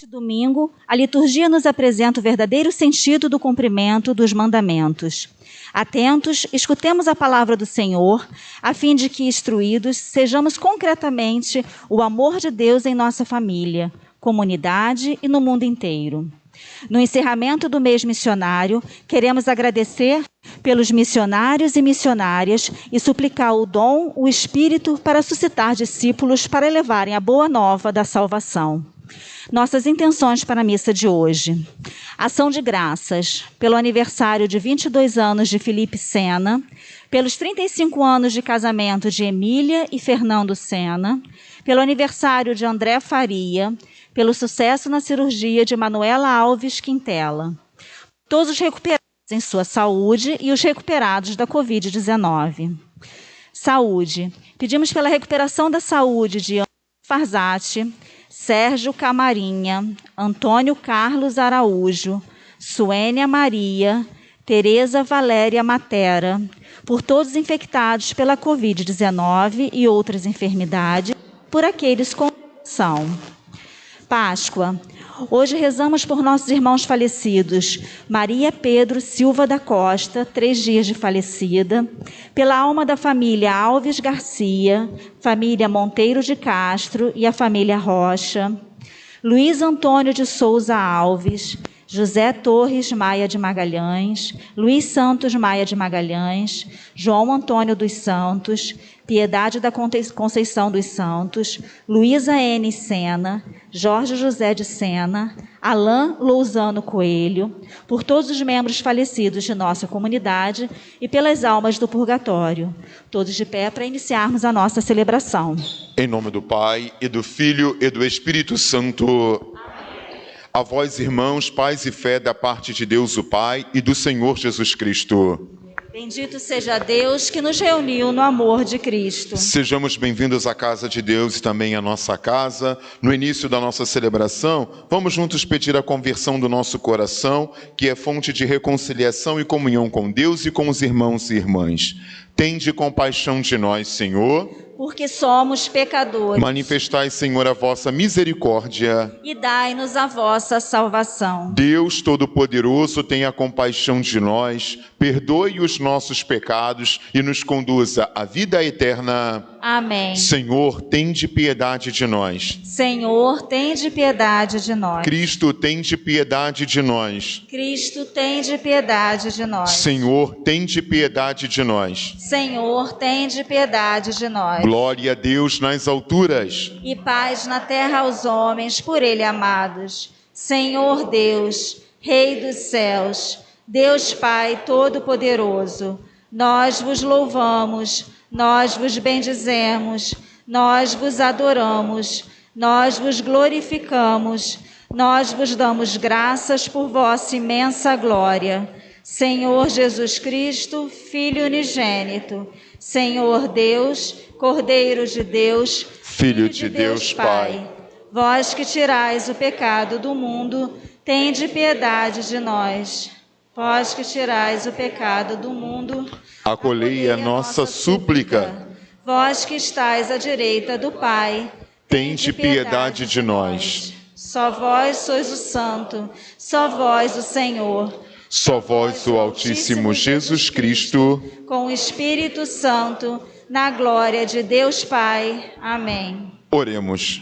Neste domingo, a liturgia nos apresenta o verdadeiro sentido do cumprimento dos mandamentos. Atentos, escutemos a palavra do Senhor, a fim de que, instruídos, sejamos concretamente o amor de Deus em nossa família, comunidade e no mundo inteiro. No encerramento do mês missionário, queremos agradecer pelos missionários e missionárias e suplicar o dom, o Espírito, para suscitar discípulos para levarem a boa nova da salvação. Nossas intenções para a missa de hoje. Ação de graças pelo aniversário de 22 anos de Felipe Sena, pelos 35 anos de casamento de Emília e Fernando Sena, pelo aniversário de André Faria, pelo sucesso na cirurgia de Manuela Alves Quintela. Todos os recuperados em sua saúde e os recuperados da Covid-19. Saúde. Pedimos pela recuperação da saúde de Ana Farzati, Sérgio Camarinha, Antônio Carlos Araújo, Suênia Maria, Tereza Valéria Matera, por todos infectados pela Covid-19 e outras enfermidades, por aqueles com infecção. Páscoa. Hoje rezamos por nossos irmãos falecidos, Maria Pedro Silva da Costa, 3 dias de falecida, pela alma da família Alves Garcia, família Monteiro de Castro e a família Rocha, Luiz Antônio de Souza Alves, José Torres Maia de Magalhães, Luiz Santos Maia de Magalhães, João Antônio dos Santos, Piedade da Conceição dos Santos, Luísa N. Sena, Jorge José de Sena, Alain Lousano Coelho, por todos os membros falecidos de nossa comunidade e pelas almas do purgatório. Todos de pé para iniciarmos a nossa celebração. Em nome do Pai, e do Filho, e do Espírito Santo. A vós, irmãos, paz e fé da parte de Deus o Pai e do Senhor Jesus Cristo. Bendito seja Deus que nos reuniu no amor de Cristo. Sejamos bem-vindos à casa de Deus e também à nossa casa. No início da nossa celebração, vamos juntos pedir a conversão do nosso coração, que é fonte de reconciliação e comunhão com Deus e com os irmãos e irmãs. Tende compaixão de nós, Senhor, porque somos pecadores. Manifestai, Senhor, a vossa misericórdia e dai-nos a vossa salvação. Deus Todo-Poderoso, tenha compaixão de nós, perdoe os nossos pecados e nos conduza à vida eterna. Amém. Senhor, tende piedade de nós. Senhor, tende piedade de nós. Cristo, tende piedade de nós. Cristo, tende piedade de nós. Senhor, tende piedade de nós. Senhor, tende piedade de nós. Glória a Deus nas alturas. E paz na terra aos homens, por Ele amados. Senhor Deus, Rei dos céus, Deus Pai Todo-Poderoso, nós vos louvamos, nós vos bendizemos, nós vos adoramos, nós vos glorificamos, nós vos damos graças por vossa imensa glória. Senhor Jesus Cristo, Filho unigênito, Senhor Deus, Cordeiro de Deus, Filho de Deus Pai, vós que tirais o pecado do mundo, tende piedade de nós. Vós que tirais o pecado do mundo, acolhei a nossa súplica. Vós que estais à direita do Pai, tende piedade de nós. Só vós sois o Santo, só vós o Senhor. Só vós o Altíssimo Jesus Cristo, com o Espírito Santo, na glória de Deus Pai. Amém. Oremos.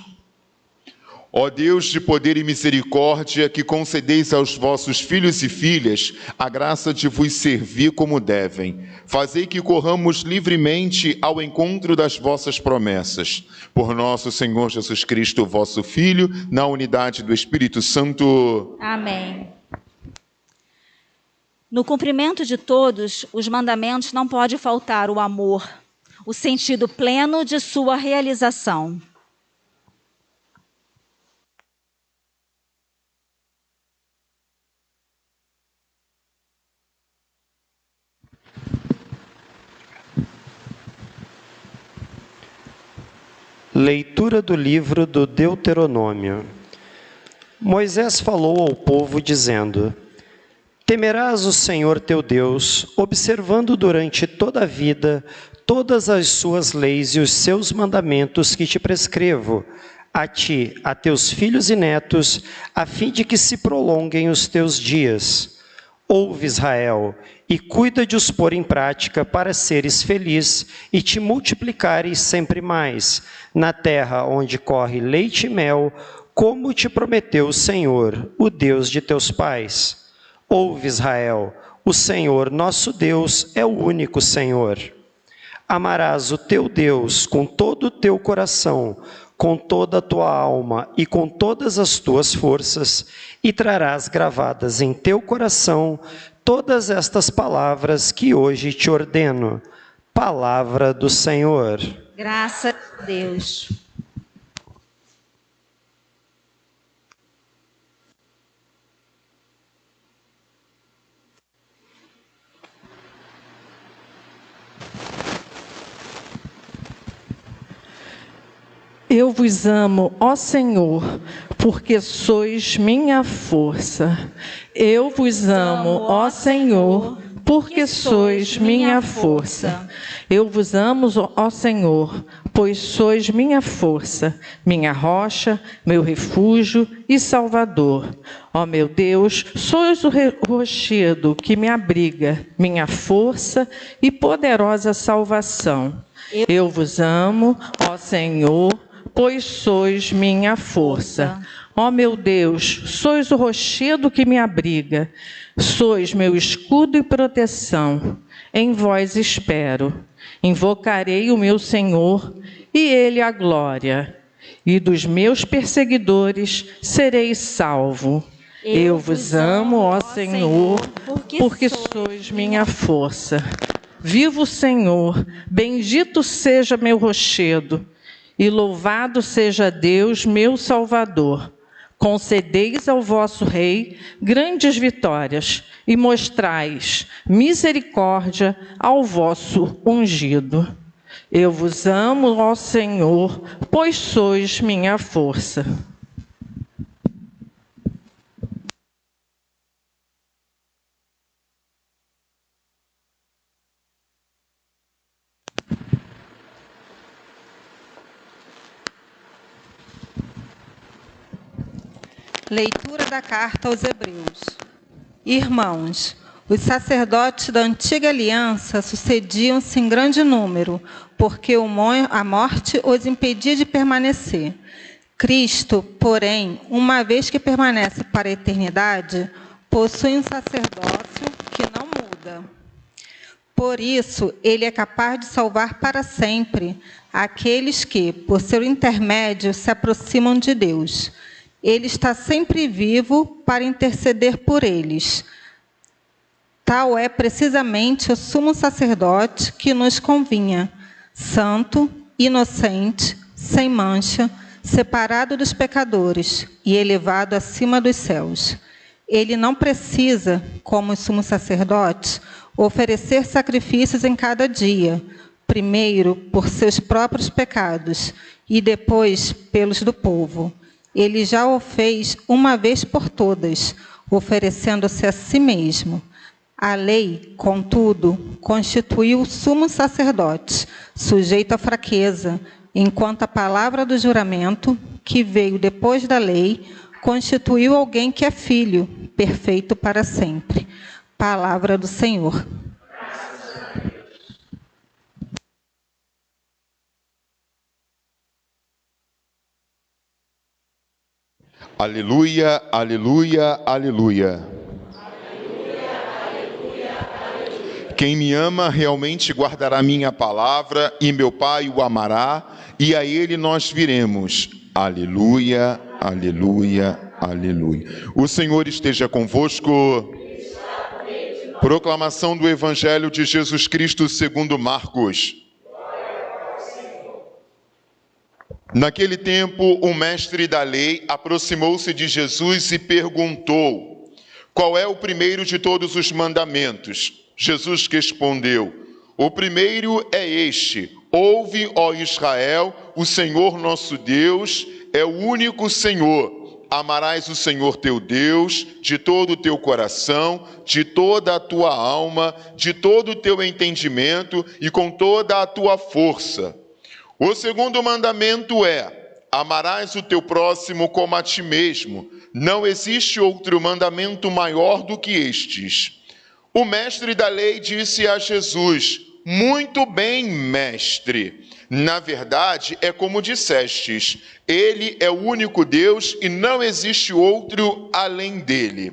Ó Deus de poder e misericórdia, que concedeis aos vossos filhos e filhas a graça de vos servir como devem, fazei que corramos livremente ao encontro das vossas promessas. Por nosso Senhor Jesus Cristo, vosso Filho, na unidade do Espírito Santo. Amém. No cumprimento de todos os mandamentos não pode faltar o amor, o sentido pleno de sua realização. Leitura do livro do Deuteronômio. Moisés falou ao povo dizendo: Temerás o Senhor teu Deus, observando durante toda a vida todas as suas leis e os seus mandamentos que te prescrevo, a ti, a teus filhos e netos, a fim de que se prolonguem os teus dias. Ouve, Israel, e cuida de os pôr em prática para seres feliz e te multiplicares sempre mais, na terra onde corre leite e mel, como te prometeu o Senhor, o Deus de teus pais. Ouve, Israel, o Senhor nosso Deus é o único Senhor. Amarás o teu Deus com todo o teu coração, com toda a tua alma e com todas as tuas forças, e trarás gravadas em teu coração todas estas palavras que hoje te ordeno. Palavra do Senhor. Graças a Deus. Eu vos amo, ó Senhor, porque sois minha força. Eu vos amo, ó Senhor, porque sois minha força. Eu vos amo, ó Senhor, pois sois minha força, minha rocha, meu refúgio e salvador. Ó meu Deus, sois o rochedo que me abriga, minha força e poderosa salvação. Eu vos amo, ó Senhor, pois sois minha força. Ó meu Deus, sois o rochedo que me abriga, sois meu escudo e proteção. Em vós espero. Invocarei o meu Senhor, e Ele a glória. E dos meus perseguidores serei salvo. Eu vos amo, ó Senhor, porque sois minha força. Viva o Senhor, bendito seja meu rochedo, e louvado seja Deus, meu Salvador. Concedeis ao vosso Rei grandes vitórias e mostrais misericórdia ao vosso ungido. Eu vos amo, ó Senhor, pois sois minha força. Leitura da carta aos Hebreus. Irmãos, os sacerdotes da antiga aliança sucediam-se em grande número, porque a morte os impedia de permanecer. Cristo, porém, uma vez que permanece para a eternidade, possui um sacerdócio que não muda. Por isso, ele é capaz de salvar para sempre aqueles que, por seu intermédio, se aproximam de Deus. Ele está sempre vivo para interceder por eles. Tal é precisamente o sumo sacerdote que nos convinha, santo, inocente, sem mancha, separado dos pecadores e elevado acima dos céus. Ele não precisa, como os sumos sacerdotes, oferecer sacrifícios em cada dia, primeiro por seus próprios pecados e depois pelos do povo. Ele já o fez uma vez por todas, oferecendo-se a si mesmo. A lei, contudo, constituiu o sumo sacerdote, sujeito à fraqueza, enquanto a palavra do juramento, que veio depois da lei, constituiu alguém que é filho, perfeito para sempre. Palavra do Senhor. Aleluia, aleluia, aleluia. Quem me ama realmente guardará minha palavra, e meu Pai o amará, e a ele nós viremos. Aleluia, aleluia, aleluia. O Senhor esteja convosco. Proclamação do Evangelho de Jesus Cristo segundo Marcos. Naquele tempo, o mestre da lei aproximou-se de Jesus e perguntou: qual é o primeiro de todos os mandamentos? Jesus respondeu: o primeiro é este: ouve, ó Israel, o Senhor nosso Deus é o único Senhor. Amarás o Senhor teu Deus de todo o teu coração, de toda a tua alma, de todo o teu entendimento e com toda a tua força. O segundo mandamento é: Amarás o teu próximo como a ti mesmo. Não existe outro mandamento maior do que estes. O mestre da lei disse a Jesus: muito bem, mestre. Na verdade, é como dissestes, ele é o único Deus e não existe outro além dele.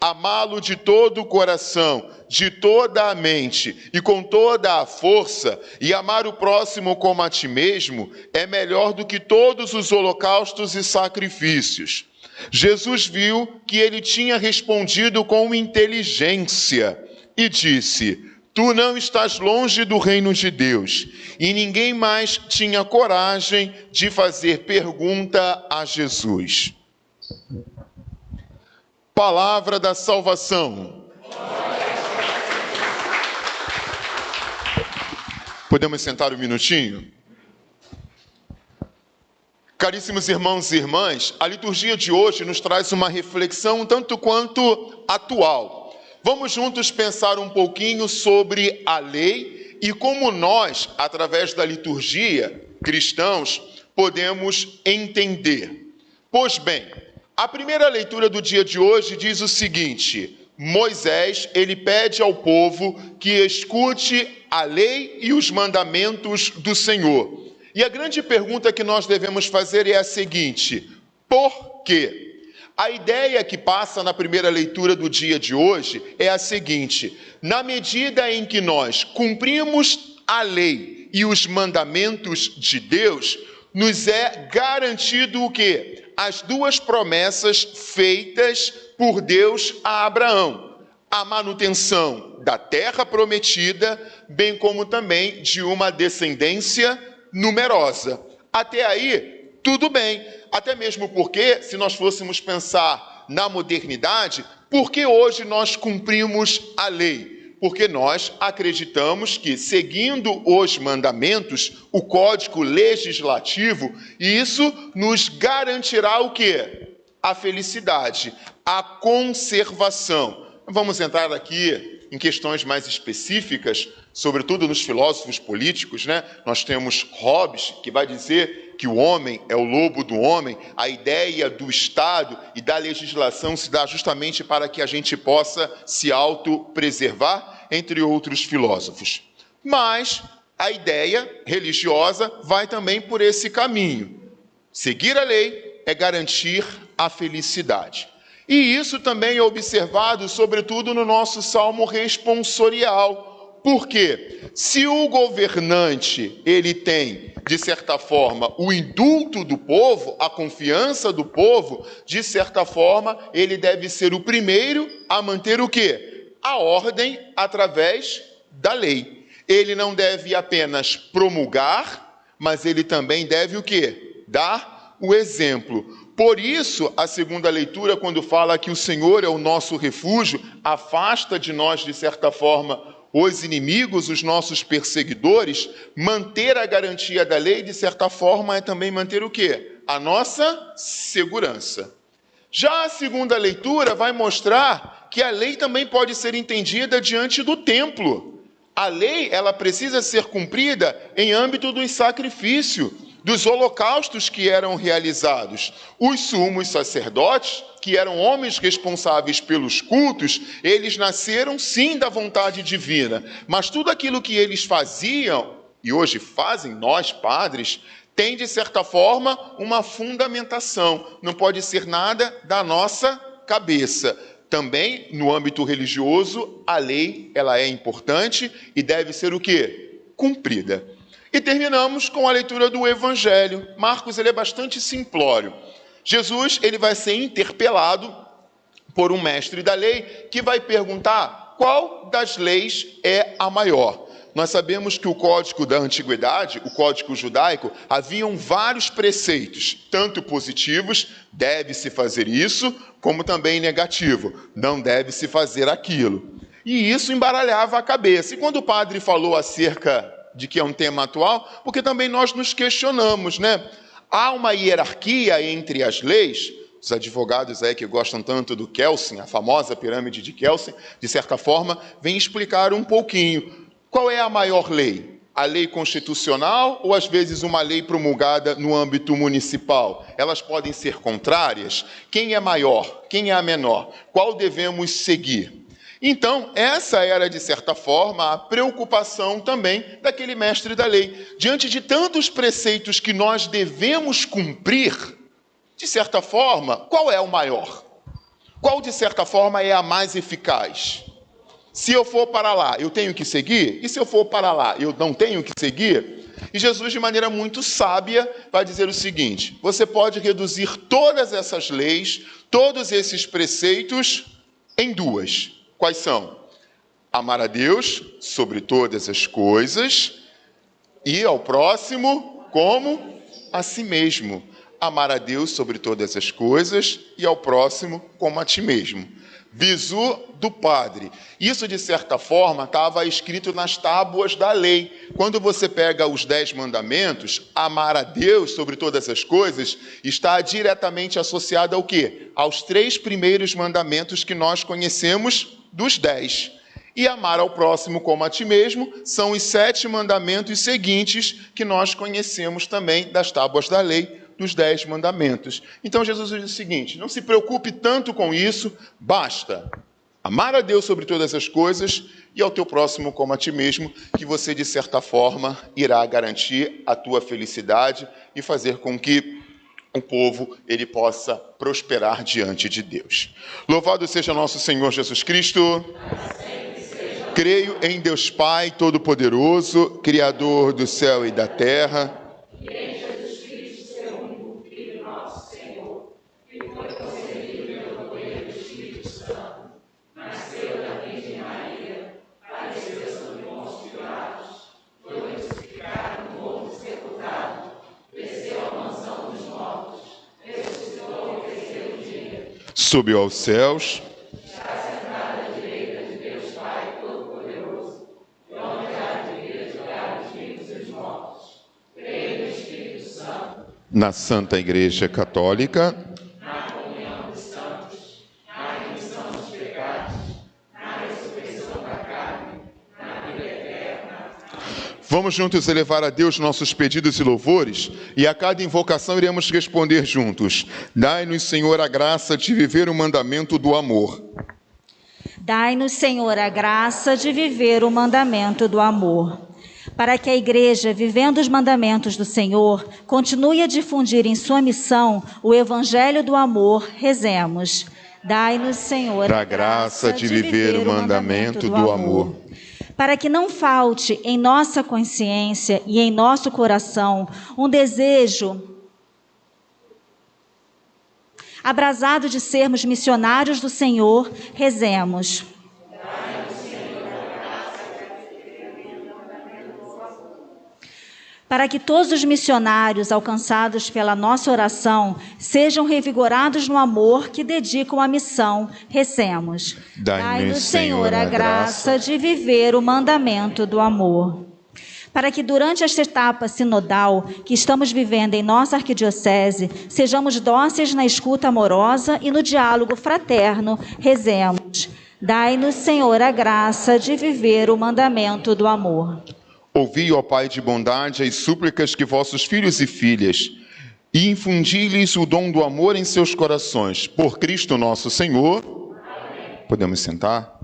Amá-lo de todo o coração, de toda a mente e com toda a força, e amar o próximo como a ti mesmo, é melhor do que todos os holocaustos e sacrifícios. Jesus viu que ele tinha respondido com inteligência e disse: tu não estás longe do reino de Deus. E ninguém mais tinha coragem de fazer pergunta a Jesus. Palavra da salvação. Podemos sentar um minutinho? Caríssimos irmãos e irmãs, a liturgia de hoje nos traz uma reflexão um tanto quanto atual. Vamos juntos pensar um pouquinho sobre a lei e como nós, através da liturgia, cristãos, podemos entender. Pois bem, a primeira leitura do dia de hoje diz o seguinte: Moisés, ele pede ao povo que escute a lei e os mandamentos do Senhor. E a grande pergunta que nós devemos fazer é a seguinte: por quê? A ideia que passa na primeira leitura do dia de hoje é a seguinte: na medida em que nós cumprimos a lei e os mandamentos de Deus, nos é garantido o quê? As duas promessas feitas por Deus a Abraão: a manutenção da terra prometida, bem como também de uma descendência numerosa. Até aí, tudo bem. Até mesmo porque, se nós fôssemos pensar na modernidade, por que hoje nós cumprimos a lei? Porque nós acreditamos que, seguindo os mandamentos, o código legislativo, isso nos garantirá o quê? A felicidade, a conservação. Vamos entrar aqui em questões mais específicas, sobretudo nos filósofos políticos, né? Nós temos Hobbes, que vai dizer que o homem é o lobo do homem. A ideia do Estado e da legislação se dá justamente para que a gente possa se autopreservar, entre outros filósofos. Mas a ideia religiosa vai também por esse caminho. Seguir a lei é garantir a felicidade. E isso também é observado, sobretudo, no nosso salmo responsorial. Por quê? Se o governante, ele tem, de certa forma, o indulto do povo, a confiança do povo, de certa forma, ele deve ser o primeiro a manter o quê? A ordem através da lei. Ele não deve apenas promulgar, mas ele também deve o quê? Dar o exemplo. Por isso, a segunda leitura, quando fala que o Senhor é o nosso refúgio, afasta de nós, de certa forma, os inimigos, os nossos perseguidores. Manter a garantia da lei, de certa forma, é também manter o quê? A nossa segurança. Já a segunda leitura vai mostrar que a lei também pode ser entendida diante do templo. A lei, ela precisa ser cumprida em âmbito do sacrifício, dos holocaustos que eram realizados. Os sumos sacerdotes, que eram homens responsáveis pelos cultos, eles nasceram sim da vontade divina, mas tudo aquilo que eles faziam, e hoje fazem nós padres, tem de certa forma uma fundamentação, não pode ser nada da nossa cabeça. Também no âmbito religioso, a lei ela é importante e deve ser o quê? Cumprida. E terminamos com a leitura do Evangelho. Marcos ele é bastante simplório. Jesus ele vai ser interpelado por um mestre da lei que vai perguntar qual das leis é a maior. Nós sabemos que o código da antiguidade, o código judaico, haviam vários preceitos, tanto positivos, deve-se fazer isso, como também negativo, não deve-se fazer aquilo. E isso embaralhava a cabeça. E quando o padre falou acerca de que é um tema atual, porque também nós nos questionamos, né? Há uma hierarquia entre as leis. Os advogados aí que gostam tanto do Kelsen, a famosa pirâmide de Kelsen, de certa forma, vem explicar um pouquinho. Qual é a maior lei? A lei constitucional ou, às vezes, uma lei promulgada no âmbito municipal? Elas podem ser contrárias? Quem é maior? Quem é a menor? Qual devemos seguir? Então, essa era, de certa forma, a preocupação também daquele mestre da lei. Diante de tantos preceitos que nós devemos cumprir, de certa forma, qual é o maior? Qual, de certa forma, é a mais eficaz? Se eu for para lá, eu tenho que seguir? E se eu for para lá, eu não tenho que seguir? E Jesus, de maneira muito sábia, vai dizer o seguinte: você pode reduzir todas essas leis, todos esses preceitos, em duas. Quais são? Amar a Deus sobre todas as coisas e ao próximo como a si mesmo. Amar a Deus sobre todas as coisas e ao próximo como a ti mesmo. Visu do Padre. Isso, de certa forma, estava escrito nas tábuas da lei. Quando você pega os 10 mandamentos, amar a Deus sobre todas as coisas está diretamente associado ao quê? Aos 3 primeiros mandamentos que nós conhecemos dos 10. E amar ao próximo como a ti mesmo são os 7 mandamentos seguintes que nós conhecemos também das tábuas da lei, dos 10 mandamentos. Então Jesus diz o seguinte: não se preocupe tanto com isso, basta amar a Deus sobre todas as coisas e ao teu próximo como a ti mesmo, que você, de certa forma, irá garantir a tua felicidade e fazer com que o povo ele possa prosperar diante de Deus. Louvado seja nosso Senhor Jesus Cristo. Creio em Deus Pai Todo-Poderoso, Criador do céu e da terra, subiu aos céus, na Santa Igreja Católica, vamos juntos elevar a Deus nossos pedidos e louvores, e a cada invocação iremos responder juntos. Dai-nos, Senhor, a graça de viver o mandamento do amor. Dai-nos, Senhor, a graça de viver o mandamento do amor. Para que a Igreja, vivendo os mandamentos do Senhor, continue a difundir em sua missão o Evangelho do amor, rezemos. Dai-nos, Senhor, a graça de viver o mandamento do amor. Para que não falte em nossa consciência e em nosso coração um desejo abrasado de sermos missionários do Senhor, rezemos. Para que todos os missionários alcançados pela nossa oração sejam revigorados no amor que dedicam à missão, rezemos. Dai-nos, Senhor, a graça de viver o mandamento do amor. Para que durante esta etapa sinodal que estamos vivendo em nossa arquidiocese, sejamos dóceis na escuta amorosa e no diálogo fraterno, rezemos. Dai-nos, Senhor, a graça de viver o mandamento do amor. Ouvi, ó Pai de bondade, as súplicas que vossos filhos e filhas, e infundi-lhes o dom do amor em seus corações. Por Cristo nosso Senhor. Amém. Podemos sentar?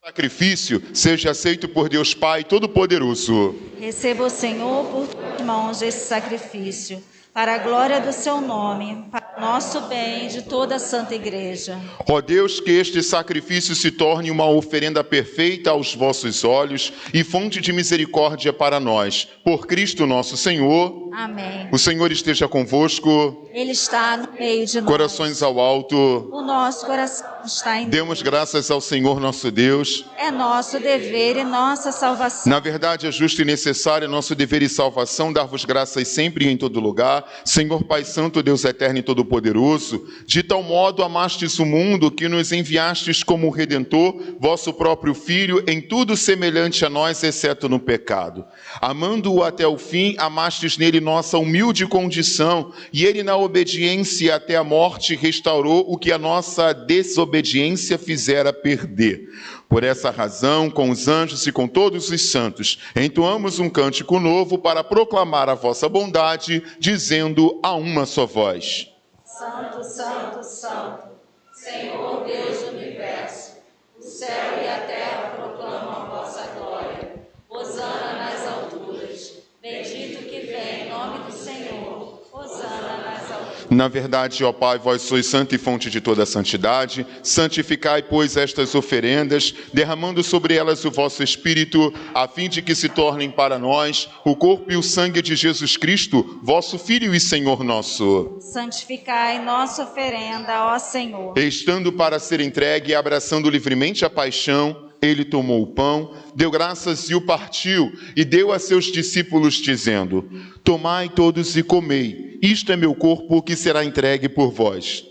Sacrifício seja aceito por Deus Pai Todo-Poderoso. Receba o Senhor por tuas mãos esse sacrifício, para a glória do seu nome, para o nosso bem e de toda a Santa Igreja. Ó Deus, que este sacrifício se torne uma oferenda perfeita aos vossos olhos e fonte de misericórdia para nós. Por Cristo nosso Senhor. Amém. O Senhor esteja convosco. Ele está no meio de nós. Corações ao alto. O nosso coração está em Demos graças ao Senhor nosso Deus. É nosso dever e nossa salvação. Na verdade, é justo e necessário nosso dever e salvação dar-vos graças sempre e em todo lugar, Senhor Pai Santo, Deus eterno e todo-poderoso, de tal modo amastes o mundo que nos enviastes como Redentor, vosso próprio Filho, em tudo semelhante a nós, exceto no pecado. Amando-o até o fim, amastes nele nossa humilde condição, e ele na obediência até a morte restaurou o que a nossa desobediência fizera perder. Por essa razão, com os anjos e com todos os santos, entoamos um cântico novo para proclamar a vossa bondade, dizendo a uma só voz: Santo, Santo, Santo, Senhor Deus do universo, o céu e a terra proclamam a vossa glória. Hosana nas alturas, bendito que vem em nome do Senhor. Hosana nas alturas. Na verdade, ó Pai, vós sois santo e fonte de toda santidade. Santificai, pois, estas oferendas, derramando sobre elas o vosso Espírito, a fim de que se tornem para nós o corpo e o sangue de Jesus Cristo, vosso Filho e Senhor nosso. Santificai nossa oferenda, ó Senhor. Estando para ser entregue e abraçando livremente a paixão, ele tomou o pão, deu graças e o partiu, e deu a seus discípulos, dizendo: Tomai todos e comei, isto é meu corpo que será entregue por vós.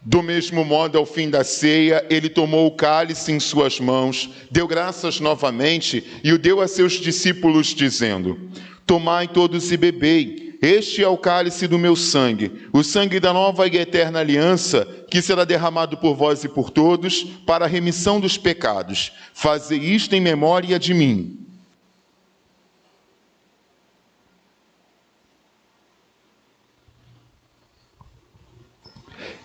Do mesmo modo, ao fim da ceia, ele tomou o cálice em suas mãos, deu graças novamente e o deu a seus discípulos, dizendo: Tomai todos e bebei. Este é o cálice do meu sangue, o sangue da nova e eterna aliança, que será derramado por vós e por todos, para a remissão dos pecados. Fazei isto em memória de mim.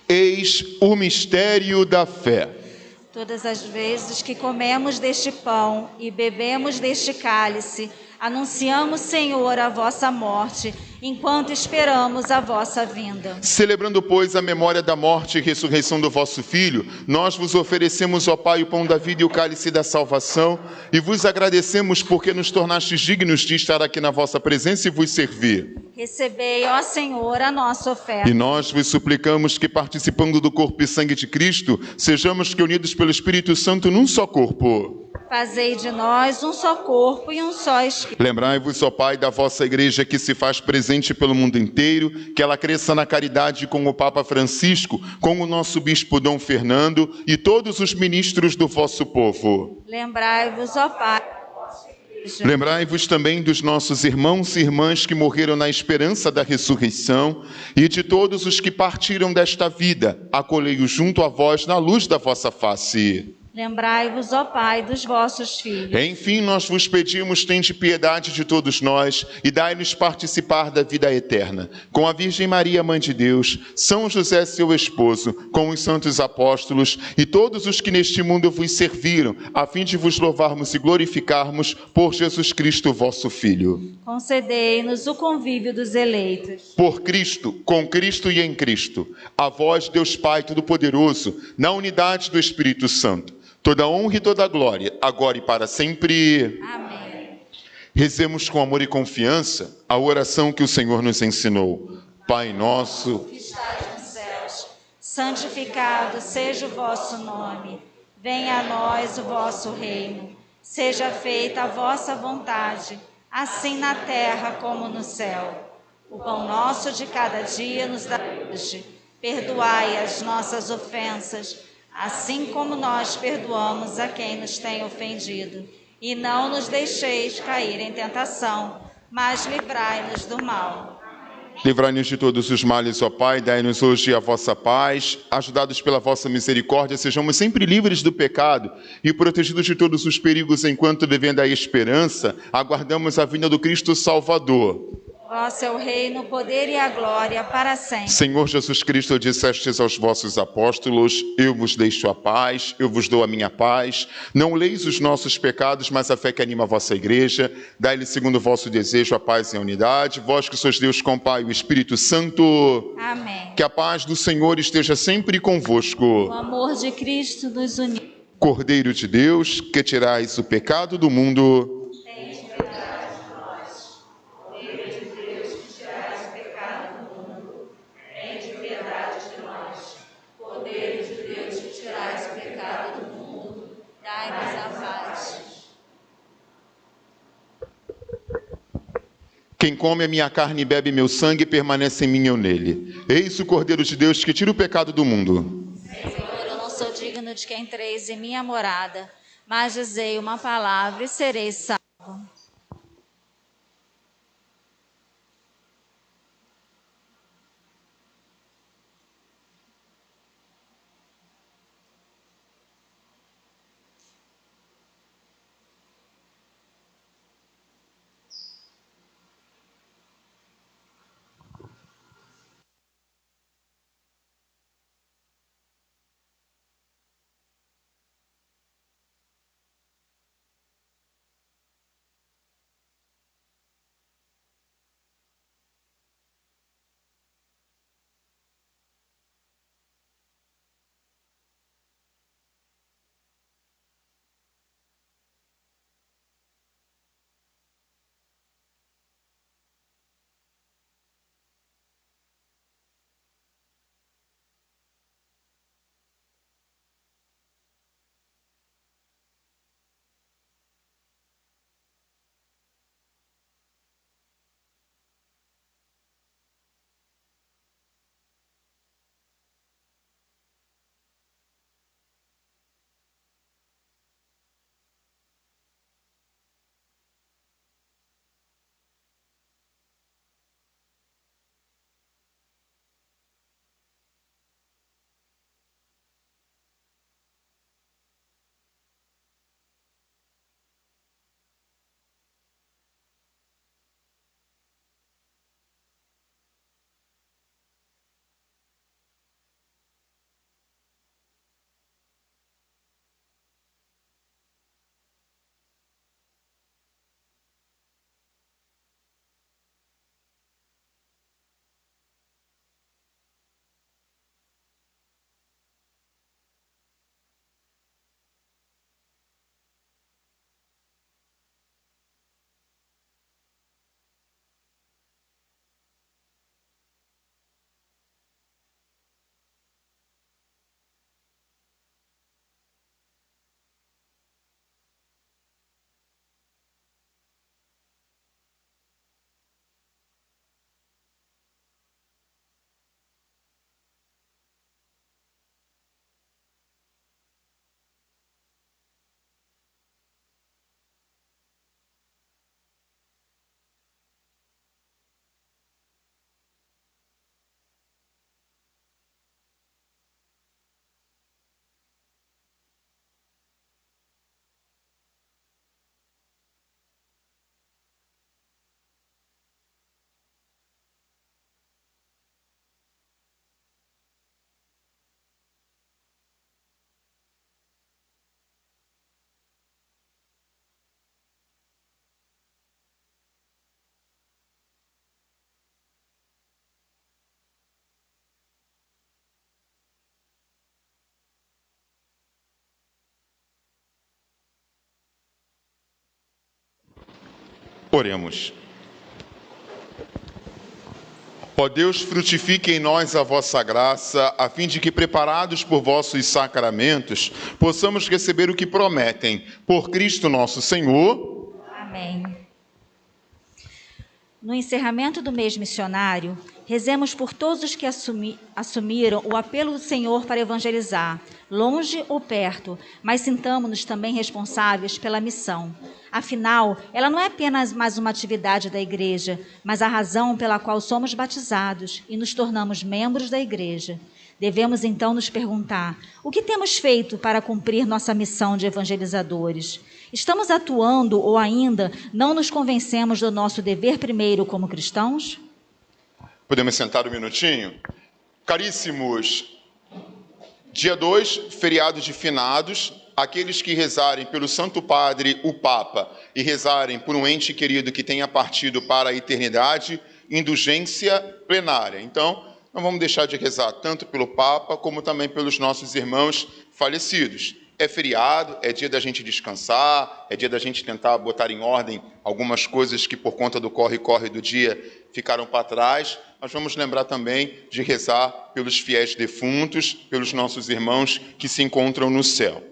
Eis o mistério da fé. Todas as vezes que comemos deste pão e bebemos deste cálice, anunciamos, Senhor, a vossa morte, enquanto esperamos a vossa vinda. Celebrando, pois, a memória da morte e ressurreição do vosso Filho, nós vos oferecemos, ó Pai, o pão da vida e o cálice da salvação, e vos agradecemos porque nos tornastes dignos de estar aqui na vossa presença e vos servir. Recebei, ó Senhor, a nossa oferta. E nós vos suplicamos que, participando do corpo e sangue de Cristo, sejamos unidos pelo Espírito Santo num só corpo. Fazei de nós um só corpo e um só Espírito. Lembrai-vos, ó Pai, da vossa igreja que se faz presente pelo mundo inteiro, que ela cresça na caridade com o Papa Francisco, com o nosso Bispo Dom Fernando e todos os ministros do vosso povo. Lembrai-vos, ó Pai. Lembrai-vos também dos nossos irmãos e irmãs que morreram na esperança da ressurreição e de todos os que partiram desta vida. Acolhei-os junto a vós na luz da vossa face. Lembrai-vos, ó Pai, dos vossos filhos. Enfim, nós vos pedimos, tende piedade de todos nós e dai-nos participar da vida eterna. Com a Virgem Maria, Mãe de Deus, São José, seu esposo, com os santos apóstolos e todos os que neste mundo vos serviram, a fim de vos louvarmos e glorificarmos por Jesus Cristo, vosso Filho. Concedei-nos o convívio dos eleitos. Por Cristo, com Cristo e em Cristo, a vós, Deus Pai Todo-Poderoso, na unidade do Espírito Santo, toda honra e toda glória, agora e para sempre. Amém. Rezemos com amor e confiança a oração que o Senhor nos ensinou. Pai nosso, Que estais nos céus, santificado seja o vosso nome. Venha a nós o vosso reino. Seja feita a vossa vontade, assim na terra como no céu. O pão nosso de cada dia nos dá hoje. Perdoai as nossas ofensas, assim como nós perdoamos a quem nos tem ofendido. E não nos deixeis cair em tentação, mas livrai-nos do mal. livrai-nos de todos os males, ó Pai, dai-nos hoje a vossa paz. Ajudados pela vossa misericórdia, sejamos sempre livres do pecado e protegidos de todos os perigos, enquanto, vivendo a esperança, aguardamos a vinda do Cristo Salvador. Vosso é o reino, o poder e a glória para sempre. Senhor Jesus Cristo, dissestes aos vossos apóstolos: eu vos deixo a paz, eu vos dou a minha paz. Não leis os nossos pecados, mas a fé que anima a vossa igreja. Dai-lhe segundo o vosso desejo a paz e a unidade. Vós que sois Deus com Pai e o Espírito Santo. Amém. Que a paz do Senhor esteja sempre convosco. O amor de Cristo nos uniu. Cordeiro de Deus, que tirais o pecado do mundo. Quem come a minha carne e bebe meu sangue, permanece em mim e eu nele. Eis o Cordeiro de Deus que tira o pecado do mundo. Senhor, eu não sou digno de que entreis em minha morada, mas dizei uma palavra e serei salvo. Oremos. Ó Deus, frutifique em nós a vossa graça, a fim de que, preparados por vossos sacramentos, possamos receber o que prometem. Por Cristo nosso Senhor. Amém. No encerramento do mês missionário, rezemos por todos os que assumiram o apelo do Senhor para evangelizar, longe ou perto, mas sintamo-nos também responsáveis pela missão. Afinal, ela não é apenas mais uma atividade da igreja, mas a razão pela qual somos batizados e nos tornamos membros da igreja. Devemos então nos perguntar: o que temos feito para cumprir nossa missão de evangelizadores? Estamos atuando ou ainda não nos convencemos do nosso dever primeiro como cristãos? Podemos sentar um minutinho? Caríssimos, dia 2, feriado de finados. Aqueles que rezarem pelo Santo Padre, o Papa, e rezarem por um ente querido que tenha partido para a eternidade, indulgência plenária. Então, não vamos deixar de rezar tanto pelo Papa como também pelos nossos irmãos falecidos. É feriado, é dia da gente descansar, é dia da gente tentar botar em ordem algumas coisas que por conta do corre-corre do dia ficaram para trás. Nós vamos lembrar também de rezar pelos fiéis defuntos, pelos nossos irmãos que se encontram no céu.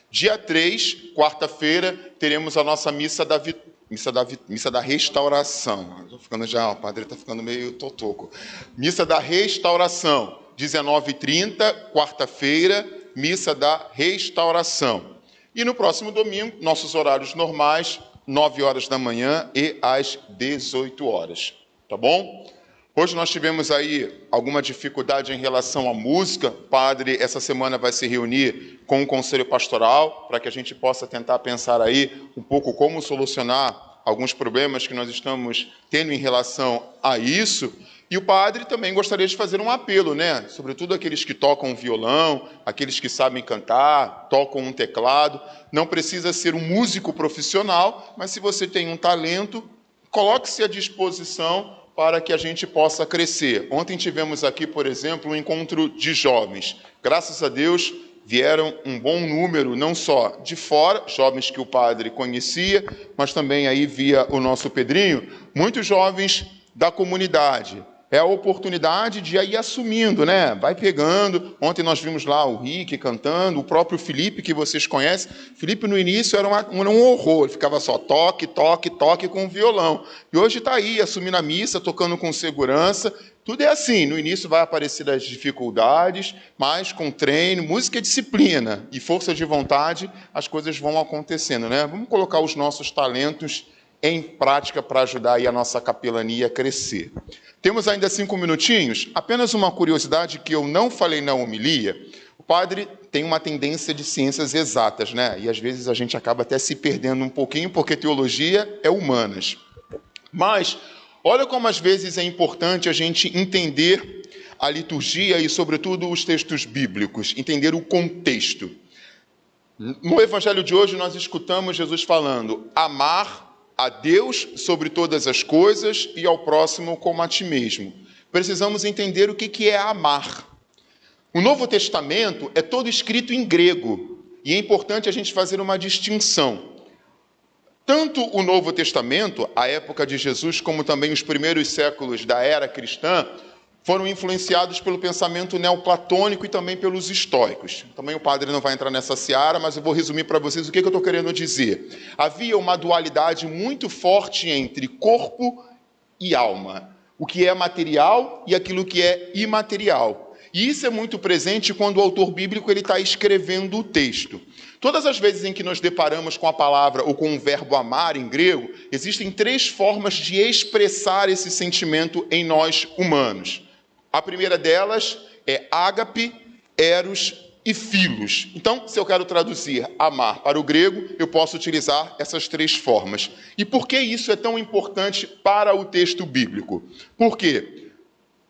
Dia 3, quarta-feira, teremos a nossa missa da restauração. Estou ficando já, o padre está ficando meio totoco. Missa da restauração, 19h30, quarta-feira, missa da restauração. E no próximo domingo, nossos horários normais, 9 horas da manhã e às 18 horas. Tá bom? Hoje nós tivemos aí alguma dificuldade em relação à música. O padre, essa semana, vai se reunir com o Conselho Pastoral para que a gente possa tentar pensar aí um pouco como solucionar alguns problemas que nós estamos tendo em relação a isso. E o padre também gostaria de fazer um apelo, né? Sobretudo aqueles que tocam violão, aqueles que sabem cantar, tocam um teclado. Não precisa ser um músico profissional, mas se você tem um talento, coloque-se à disposição para que a gente possa crescer. Ontem tivemos aqui, por exemplo, um encontro de jovens. Graças a Deus, vieram um bom número, não só de fora, jovens que o padre conhecia, mas também aí via o nosso Pedrinho, muitos jovens da comunidade. É a oportunidade de ir assumindo, né? Vai pegando. Ontem nós vimos lá o Rick cantando, o próprio Felipe, que vocês conhecem. Felipe, no início, era um horror. Ele ficava só toque, toque, toque com o violão. E hoje está aí, assumindo a missa, tocando com segurança. Tudo é assim. No início vai aparecer as dificuldades, mas com treino, música é disciplina e força de vontade, as coisas vão acontecendo, né? Vamos colocar os nossos talentos em prática para ajudar aí a nossa capelania a crescer. Temos ainda 5 minutinhos. Apenas uma curiosidade que eu não falei na homilia. O padre tem uma tendência de ciências exatas, né? E às vezes a gente acaba até se perdendo um pouquinho, porque teologia é humanas. Mas olha como às vezes é importante a gente entender a liturgia e, sobretudo, os textos bíblicos, entender o contexto. No evangelho de hoje nós escutamos Jesus falando: amar a Deus sobre todas as coisas e ao próximo como a ti mesmo. Precisamos entender o que é amar. O Novo Testamento é todo escrito em grego, e é importante a gente fazer uma distinção. Tanto o Novo Testamento, a época de Jesus, como também os primeiros séculos da era cristã, foram influenciados pelo pensamento neoplatônico e também pelos estoicos. Também o padre não vai entrar nessa seara, mas eu vou resumir para vocês o que eu estou querendo dizer. Havia uma dualidade muito forte entre corpo e alma, o que é material e aquilo que é imaterial. E isso é muito presente quando o autor bíblico está escrevendo o texto. Todas as vezes em que nos deparamos com a palavra ou com o verbo amar em grego, existem 3 formas de expressar esse sentimento em nós humanos. A primeira delas é ágape, eros e filos. Então, se eu quero traduzir amar para o grego, eu posso utilizar essas 3 formas. E por que isso é tão importante para o texto bíblico? Por quê?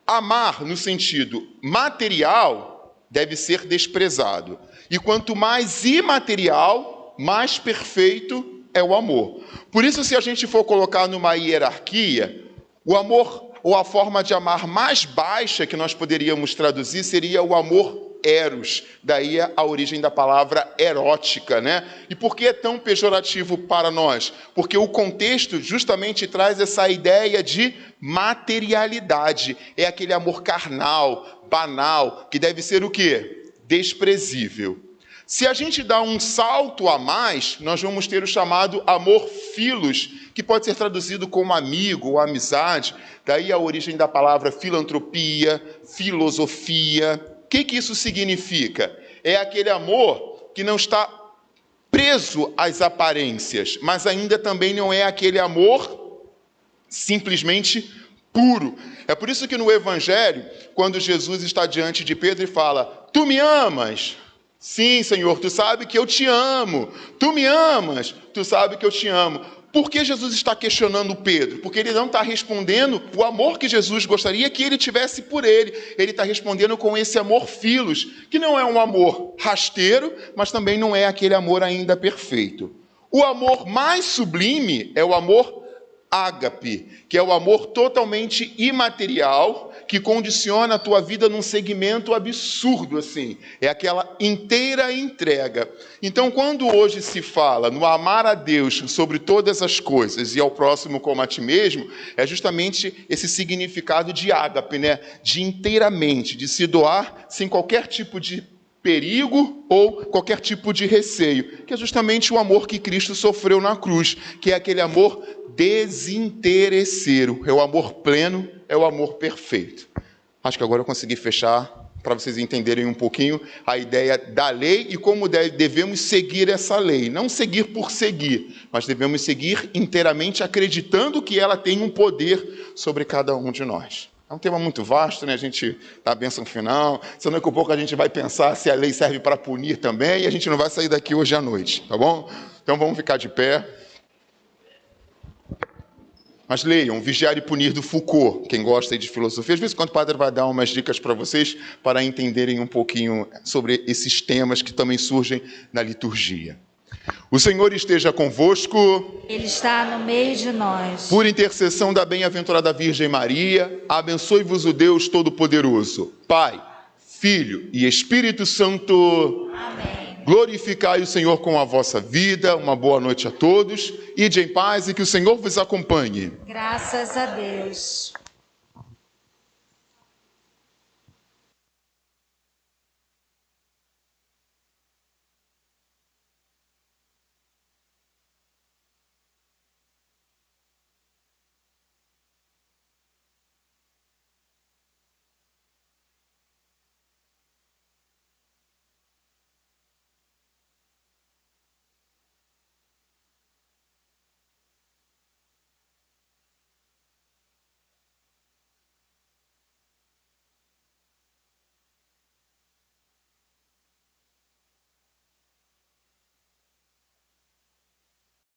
Amar no sentido material deve ser desprezado. E quanto mais imaterial, mais perfeito é o amor. Por isso, se a gente for colocar numa hierarquia, o amor, ou a forma de amar mais baixa que nós poderíamos traduzir, seria o amor eros, daí a origem da palavra erótica, né? E por que é tão pejorativo para nós? Porque o contexto justamente traz essa ideia de materialidade, é aquele amor carnal, banal, que deve ser o quê? Desprezível. Se a gente dá um salto a mais, nós vamos ter o chamado amor filos, que pode ser traduzido como amigo ou amizade, daí a origem da palavra filantropia, filosofia. O que isso significa? É aquele amor que não está preso às aparências, mas ainda também não é aquele amor simplesmente puro. É por isso que no Evangelho, quando Jesus está diante de Pedro e fala: tu me amas? Sim, Senhor, tu sabe que eu te amo. Tu me amas, tu sabe que eu te amo. Por que Jesus está questionando Pedro? Porque ele não está respondendo o amor que Jesus gostaria que ele tivesse por ele. Ele está respondendo com esse amor filos, que não é um amor rasteiro, mas também não é aquele amor ainda perfeito. O amor mais sublime é o amor ágape, que é o amor totalmente imaterial, que condiciona a tua vida num segmento absurdo, assim. É aquela inteira entrega. Então, quando hoje se fala no amar a Deus sobre todas as coisas e ao próximo como a ti mesmo, é justamente esse significado de ágape, né? De inteiramente, de se doar sem qualquer tipo de perigo ou qualquer tipo de receio, que é justamente o amor que Cristo sofreu na cruz, que é aquele amor desinteresseiro, é o amor pleno, é o amor perfeito. Acho que agora eu consegui fechar para vocês entenderem um pouquinho a ideia da lei e como devemos seguir essa lei. Não seguir por seguir, mas devemos seguir inteiramente acreditando que ela tem um poder sobre cada um de nós. É um tema muito vasto, né? A gente dá a bênção final, senão daqui a pouco a gente vai pensar se a lei serve para punir também e a gente não vai sair daqui hoje à noite, tá bom? Então vamos ficar de pé. Mas leiam Vigiar e Punir, do Foucault, quem gosta de filosofia. Às vezes, quando o padre vai dar umas dicas para vocês, para entenderem um pouquinho sobre esses temas que também surgem na liturgia. O Senhor esteja convosco. Ele está no meio de nós. Por intercessão da bem-aventurada Virgem Maria, abençoe-vos o Deus Todo-Poderoso, Pai, Filho e Espírito Santo. Amém. Glorificai o Senhor com a vossa vida. Uma boa noite a todos. Ide em paz e que o Senhor vos acompanhe. Graças a Deus.